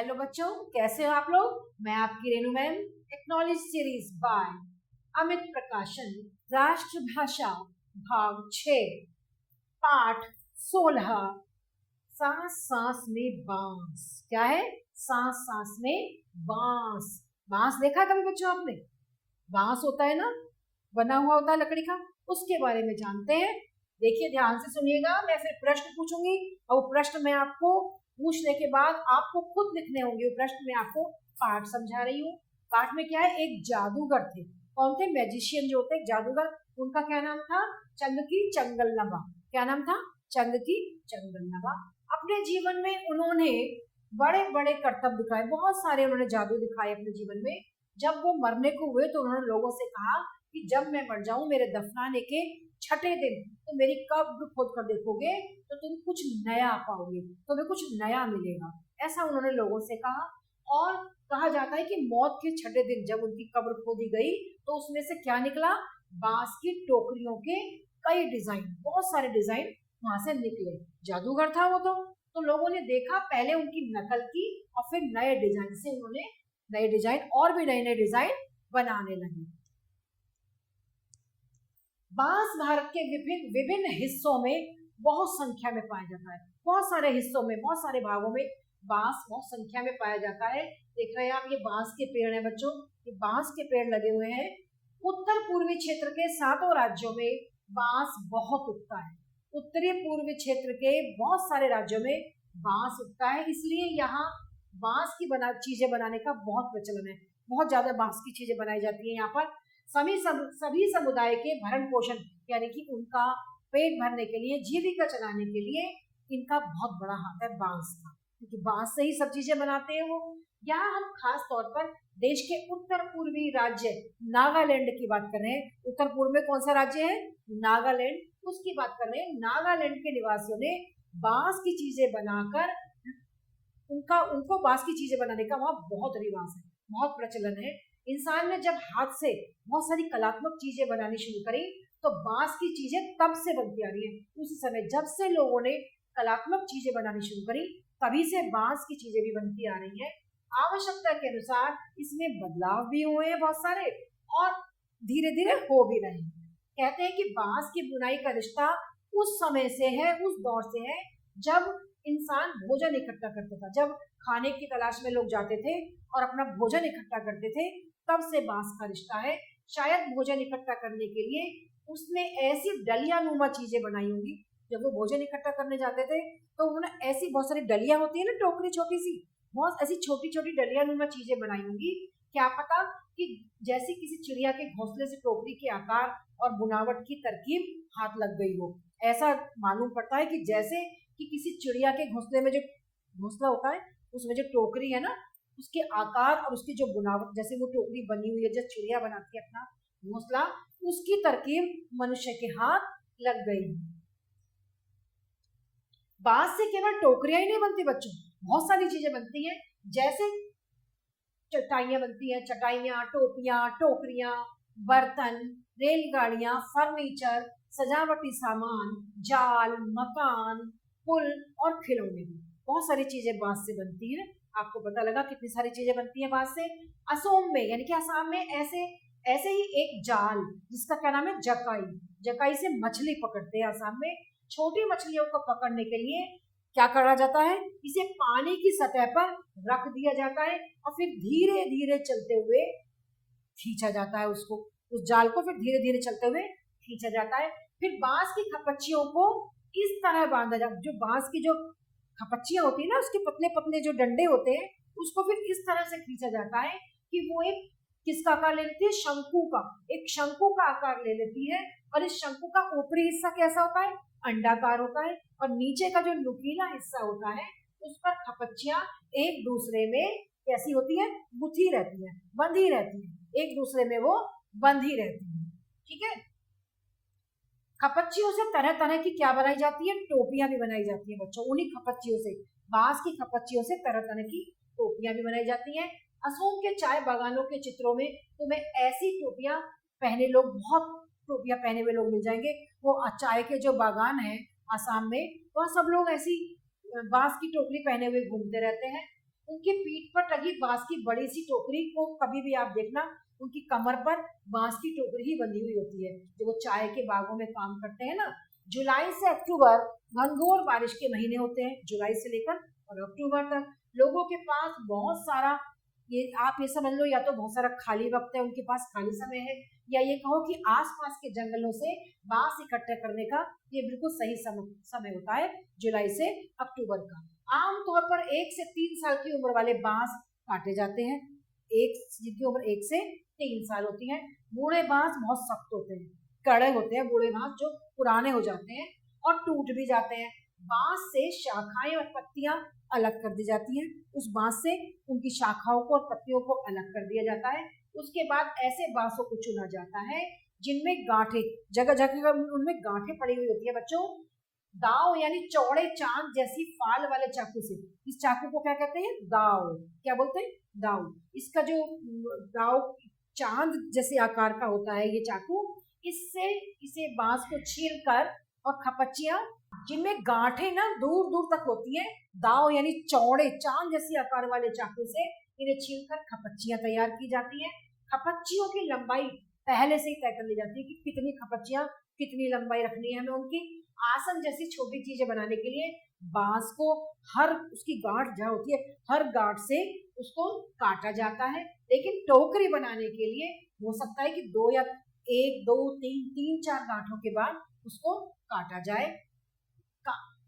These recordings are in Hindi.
हेलो बच्चों, कैसे हो आप लोग। मैं आपकी Renu ma'am. Acknowledge series by Amit प्रकाशन, राष्ट्रभाषा भाग 6, पाठ 16, सांस सांस में बांस। क्या है? सांस सांस में बांस। बांस देखा कभी बच्चों आपने? बांस होता है ना, बना हुआ होता है लकड़ी का, उसके बारे में जानते हैं। देखिए ध्यान से सुनिएगा, मैं फिर प्रश्न पूछूंगी और वो प्रश्न मैं आपको पूछने के बाद आपको खुद लिखने होंगे। वो प्रश्न मैं आपको पाठ समझा रही हूँ। पाठ में क्या है, एक जादूगर थे। कौन थे? मैजिशियन जो होते जादूगर। उनका क्या नाम था? चंग की चंगलनवा। क्या नाम था? चंग की चंगलनवा। अपने जीवन में उन्होंने बड़े बड़े करतब दिखाए, बहुत सारे उन्होंने जादू दिखाए अपने जीवन में। जब वो मरने को हुए तो उन्होंने लोगों से कहा कि जब मैं मर जाऊं, मेरे दफनाने के छठे दिन तो मेरी कब्र खोद कर देखोगे तो तुम कुछ नया पाओगे, तुम्हें कुछ नया मिलेगा। ऐसा उन्होंने लोगों से कहा। और कहा जाता है कि मौत के छठे दिन जब उनकी कब्र खोदी गई तो उसमें से क्या निकला? बांस की टोकरियों के कई डिजाइन, बहुत सारे डिजाइन वहां से निकले। जादूगर था वो तो लोगों ने देखा, पहले उनकी नकल की और फिर नए डिजाइन से उन्होंने नए डिजाइन और भी नए नए डिजाइन बनाने लगे। बांस भारत के विभिन्न विभिन्न हिस्सों में बहुत संख्या में पाया जाता है। बहुत सारे हिस्सों में, बहुत सारे भागों में बांस बहुत संख्या में पाया जाता है। देख रहे हैं आप, ये बांस के पेड़ हैं बच्चों, ये बांस के पेड़ लगे हुए हैं। उत्तर पूर्वी क्षेत्र के 7 राज्यों में बांस बहुत उगता है। उत्तरी पूर्वी क्षेत्र के बहुत सारे राज्यों में बांस उगता है, इसलिए यहाँ बांस की चीजें बनाने का बहुत प्रचलन है। बहुत ज्यादा बांस की चीजें बनाई जाती है यहाँ पर। सभी समुदाय के भरण पोषण यानी कि उनका पेट भरने के लिए, जीविका चलाने के लिए इनका बहुत बड़ा हाथ है बांस का, क्योंकि बांस से ही सब चीजें बनाते हैं वो। यहाँ हम खास तौर पर देश के उत्तर पूर्वी राज्य नागालैंड की बात कर रहे हैं। उत्तर पूर्व में कौन सा राज्य है? नागालैंड, उसकी बात कर रहे हैं। नागालैंड के निवासियों ने बांस की चीजें बनाकर उनको बांस की चीजें बनाने का वहां बहुत रिवाज है, बहुत प्रचलन है। इंसान ने जब हाथ से बहुत सारी कलात्मक चीजें बनानी शुरू करी तो बांस की चीजें तब से बनती आ रही है। उस समय जब से लोगों ने कलात्मक चीजें बनानी शुरू करी, तभी से बांस की चीजें भी बनती आ रही है। आवश्यकता के अनुसार इसमें बदलाव भी हुए हैं बहुत सारे, और धीरे धीरे हो भी रहे हैं। कहते हैं कि बांस की बुनाई का रिश्ता उस समय से है, उस दौर से है जब इंसान भोजन इकट्ठा करता था। जब खाने की तलाश में लोग जाते थे और अपना भोजन इकट्ठा करते थे, तब से बांस का रिश्ता है। शायद भोजन इकट्ठा करने के लिए उसने ऐसी डलिया नुमा चीजें बनाई होंगी। जब वो भोजन इकट्ठा करने जाते थे तो उन्होंने ऐसी बहुत सारी डलिया होती है ना, टोकरी छोटी सी, बहुत ऐसी छोटी छोटी डलिया नुमा चीजें बनाई होंगी। क्या पता कि जैसे किसी चिड़िया के घोंसले से टोकरी के आकार और बुनावट की तरकीब हाथ लग गई हो। ऐसा मालूम पड़ता है कि जैसे कि किसी चिड़िया के घोंसले में जो घोंसला होता है उसमें जो टोकरी है ना, उसके आकार और उसकी जो बुनावट, जैसे वो टोकरी बनी हुई है, जैसे चिड़िया बनाती है अपना घोंसला, उसकी तरकीब मनुष्य के हाथ लग गई। बांस से केवल टोकरियां ही नहीं बनती बच्चों, बहुत सारी चीजें बनती हैं। जैसे चटाइयां बनती हैं, चटाइयां, टोपियां, टोकरियां, बर्तन, रेलगाड़ियां, फर्नीचर, सजावटी सामान, जाल, मकान, पुल और खिलौने भी। बहुत सारी चीजें बांस से बनती हैं। आपको पता लगा कितनी सारी चीजें बनती हैं बांस से। असम में यानी कि आसाम में ऐसे ही एक जाल जिसका क्या नाम है? जकाई। जकाई से मछली पकड़ते हैं आसाम में। छोटी मछलियों को पकड़ने के लिए क्या करा जाता है? इसे पानी की सतह पर रख दिया जाता है और फिर धीरे धीरे चलते हुए खींचा जाता है उसको, उस जाल को फिर धीरे धीरे चलते हुए खींचा जाता है। फिर बांस की खपच्चियों को इस तरह बांधा जाता है, जो बांस की जो खपच्चियां होती है ना, उसके पतले पतले जो डंडे होते हैं, उसको फिर इस तरह से खींचा जाता है कि वो एक किसका आकार ले लेती है? शंकु का, एक शंकु का आकार ले लेती है। और इस शंकु का ऊपरी हिस्सा कैसा होता है? अंडाकार होता है, और नीचे का जो नुकीला हिस्सा होता है उस पर खपच्चियां एक दूसरे में कैसी होती है? गुथी रहती है, बंधी रहती है, एक दूसरे में वो बंधी रहती है। ठीक है। खपच्चियों से तरह तरह की क्या बनाई जाती है? टोपियां भी बनाई जाती है बच्चों। उन्हीं खपच्चियों से, बांस की खपच्चियों से तरह तरह की टोपियां भी बनाई जाती हैं। असम के चाय बागानों के चित्रों में तुम्हें ऐसी टोपियां पहने लोग, बहुत टोपियां पहने हुए लोग मिल जाएंगे। वो चाय के जो बागान है आसाम में, वहाँ सब लोग ऐसी बांस की टोपी पहने हुए घूमते रहते हैं। उनकी पीठ पर टंगी बांस की बड़ी सी टोकरी को कभी भी आप देखना, उनकी कमर पर बांस की टोकरी ही बंधी हुई होती है। जो वो चाय के बागों में काम करते हैं ना। जुलाई से अक्टूबर घनघोर बारिश के महीने होते हैं, जुलाई से लेकर और अक्टूबर तक। लोगों के पास बहुत सारा, ये आप ये समझ लो, या तो बहुत सारा खाली वक्त है, उनके पास खाली समय है, या ये कहो कि आसपास के जंगलों से बांस इकट्ठा करने का ये बिल्कुल सही समय होता है, जुलाई से अक्टूबर का। आमतौर पर 1 से 3 साल की उम्र वाले बांस काटे जाते हैं, जिनकी उम्र 1 से 3 साल होती है। बूढ़े बांस बहुत सख्त होते हैं, कड़े होते हैं बूढ़े बांस, जो पुराने हो जाते हैं और टूट भी जाते हैं। बांस से शाखाएं और पत्तियां अलग कर दी जाती हैं, उस बांस से उनकी शाखाओं को और पत्तियों को अलग कर दिया जाता है। उसके बाद ऐसे बांसों को चुना जाता है जिनमें गांठें, जगह जगह उनमें गांठें पड़ी हुई होती है बच्चों। दाव यानी चौड़े चांद जैसी फाल वाले चाकू से, इस चाकू को क्या कहते हैं? दाव। क्या बोलते हैं? दाव। इसका जो दाव चांद जैसे आकार का होता है ये चाकू, इससे इसे बांस को छीलकर और खपच्चियां जिनमें गांठें ना दूर दूर तक होती है, दाव यानी चौड़े चांद जैसी आकार वाले चाकू से इन्हें छीलकर खपच्चियां तैयार की जाती हैं। खपच्चियों की लंबाई पहले से ही तय कर ली जाती है कि कितनी खपच्चियां, कितनी लंबाई रखनी है हमें उनकी। आसन जैसी छोटी चीजें बनाने के लिए बांस को हर उसकी गांठ जहाँ होती है, हर गांठ से उसको काटा जाता है। लेकिन टोकरी बनाने के लिए हो सकता है कि 2 या 1, 2, 3, 4 गांठों के बाद उसको काटा जाए।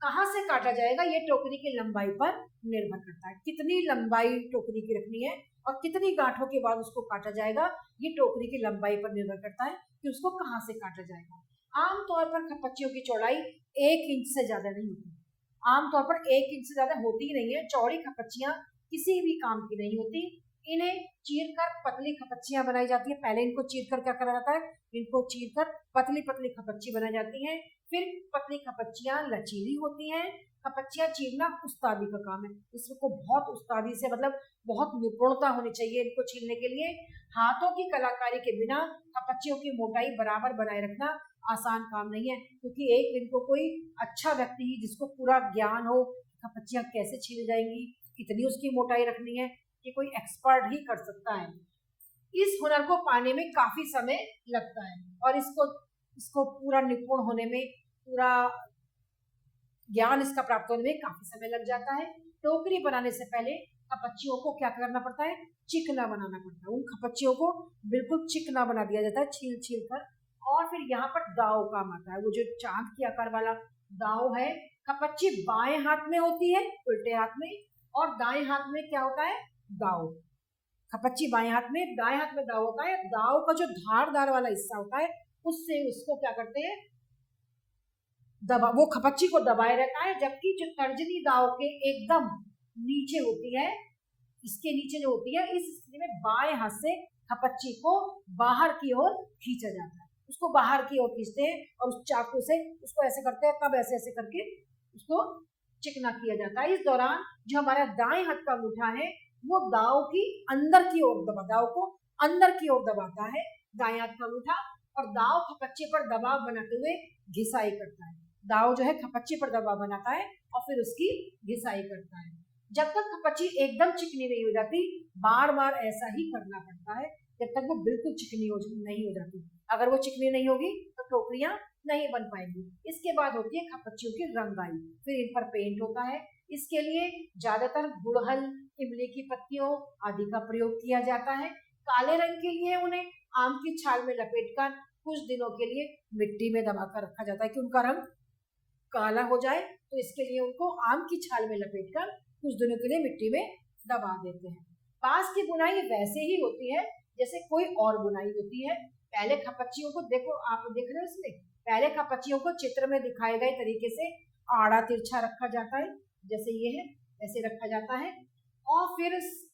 कहाँ से काटा जाएगा ये टोकरी की लंबाई पर निर्भर करता है। कितनी लंबाई टोकरी की रखनी है और कितनी गांठों के बाद उसको काटा जाएगा, ये टोकरी की लंबाई पर निर्भर करता है कि उसको कहाँ से काटा जाएगा। आमतौर पर खपच्चियों की चौड़ाई 1 इंच से ज्यादा नहीं होती, आमतौर पर 1 इंच से ज्यादा होती ही नहीं है। चौड़ी खपच्चियां किसी भी काम की नहीं होती। इन्हें चीरकर पतली खपच्चियां बनाई जाती है। पहले इनको चीरकर क्या करा जाता है? इनको चीरकर पतली पतली खपच्ची बनाई जाती है। फिर पतली खपच्चियां लचीली होती हैं। खपच्चियां चीरना उस्तादी का काम है, इसको बहुत उस्तादी से, मतलब बहुत निपुणता होनी चाहिए इनको छीलने के लिए। हाथों की कलाकारी के बिना खपच्चियों की मोटाई बराबर बनाए रखना आसान काम नहीं है, क्योंकि एक दिन को कोई अच्छा व्यक्ति ही जिसको पूरा ज्ञान हो खपच्चियां कैसे छीली जाएंगी, कितनी उसकी मोटाई रखनी है, कि कोई एक्सपर्ट ही कर सकता है। इस हुनर को पाने में काफी समय लगता है और इसको पूरा निपुण होने में, पूरा ज्ञान इसका प्राप्त होने में काफी समय लग जाता है। टोकरी बनाने से पहले खपच्चियों को क्या करना पड़ता है? चिकना बनाना पड़ता है। उन खपच्चियों को बिल्कुल चिकना बना दिया जाता है छील छील कर। और फिर यहाँ पर दाव काम आता है। वो जो चांद के आकार वाला दाव है, खपच्ची बाएं हाथ में होती है, उल्टे हाथ में, और दाएं हाथ में क्या होता है? दाव। खपच्ची बाएं हाथ में, दाएं हाथ में दाव होता है। दाव का जो धारदार वाला हिस्सा होता है उससे उसको क्या करते हैं? वो खपच्ची को दबाए रहता है, जबकि जो तर्जनी दाव के एकदम नीचे होती है, इसके नीचे जो होती है, इस स्थिति में बाएं हाथ से खपच्ची को बाहर की ओर खींचा जाता है। उसको बाहर की ओर खींचते हैं और उस चाकू से उसको ऐसे करते हैं, तब ऐसे ऐसे करके उसको चिकना किया जाता है। इस दौरान जो हमारा दाएं हाथ का अंगूठा है वो दाव की अंदर की ओर दाव को अंदर की ओर दबाता है, दाएं हाथ का अंगूठा, और दाव खपच्चे पर दबाव बनाते हुए घिसाई करता है। दाव जो है खपच्चे पर दबाव बनाता है और फिर उसकी घिसाई करता है। जब तक खपच्ची एकदम चिकनी नहीं हो जाती, बार बार ऐसा ही करना पड़ता है जब तक वो बिल्कुल चिकनी नहीं हो जाती। अगर वो चिकनी नहीं होगी तो टोकरियां नहीं बन पाएंगी। इसके बाद होती है खपच्चियों की रंगाई, फिर इन पर पेंट होता है। इसके लिए ज्यादातर गुड़हल, इमली की पत्तियों आदि का प्रयोग किया जाता है। काले रंग के लिए उन्हें आम की छाल में लपेटकर कुछ दिनों के लिए मिट्टी में दबाकर रखा जाता है कि उनका रंग काला हो जाए, तो इसके लिए उनको आम की छाल में लपेटकर कुछ दिनों के लिए मिट्टी में दबा देते हैं। बांस की बुनाई वैसे ही होती है जैसे कोई और बुनाई होती है। पहले खपच्चियों को देखो, आप देख रहे हो इसमें, पहले खपच्चियों को चित्र में दिखाए गए तरीके से आड़ा तिरछा रखा जाता है, जैसे ये है ऐसे रखा जाता है, और फिर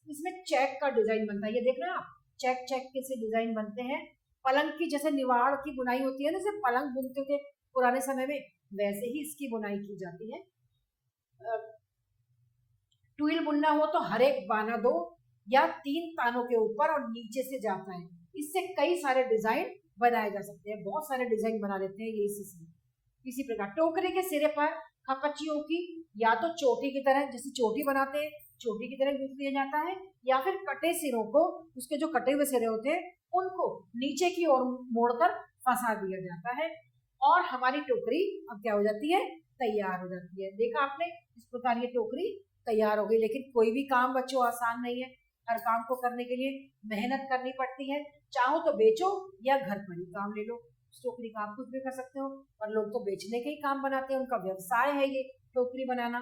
इसमें चेक का डिजाइन बनता है। ये देख रहे हैं आप, चेक चेक के से डिजाइन बनते हैं। पलंग की जैसे निवाड़ की बुनाई होती है ना, जैसे पलंग बुनते थे पुराने समय में, वैसे ही इसकी बुनाई की जाती है। ट्विल बुनना हो तो हर एक बाना 2 या 3 तानों के ऊपर और नीचे से जाता है। इससे कई सारे डिजाइन बनाए जा सकते हैं, बहुत सारे डिजाइन बना लेते हैं ये इसी प्रकार। टोकरी के सिरे पर खपच्चियों की या तो चोटी की तरह, जैसे चोटी बनाते हैं, चोटी की तरह यूज किया जाता है, या फिर कटे सिरों को, उसके जो कटे हुए सिरे होते हैं उनको नीचे की ओर मोड़कर फंसा दिया जाता है और हमारी टोकरी अब क्या हो जाती है, तैयार हो जाती है। देखा आपने, इस प्रकार ये टोकरी तैयार हो गई। लेकिन कोई भी काम बच्चों आसान नहीं है, हर काम को करने के लिए मेहनत करनी पड़ती है। चाहो तो बेचो या घर पर ही काम ले लो, इस टोकरी का आप कुछ भी कर सकते हो। पर लोग तो बेचने के ही काम बनाते हैं, उनका व्यवसाय है ये टोकरी बनाना।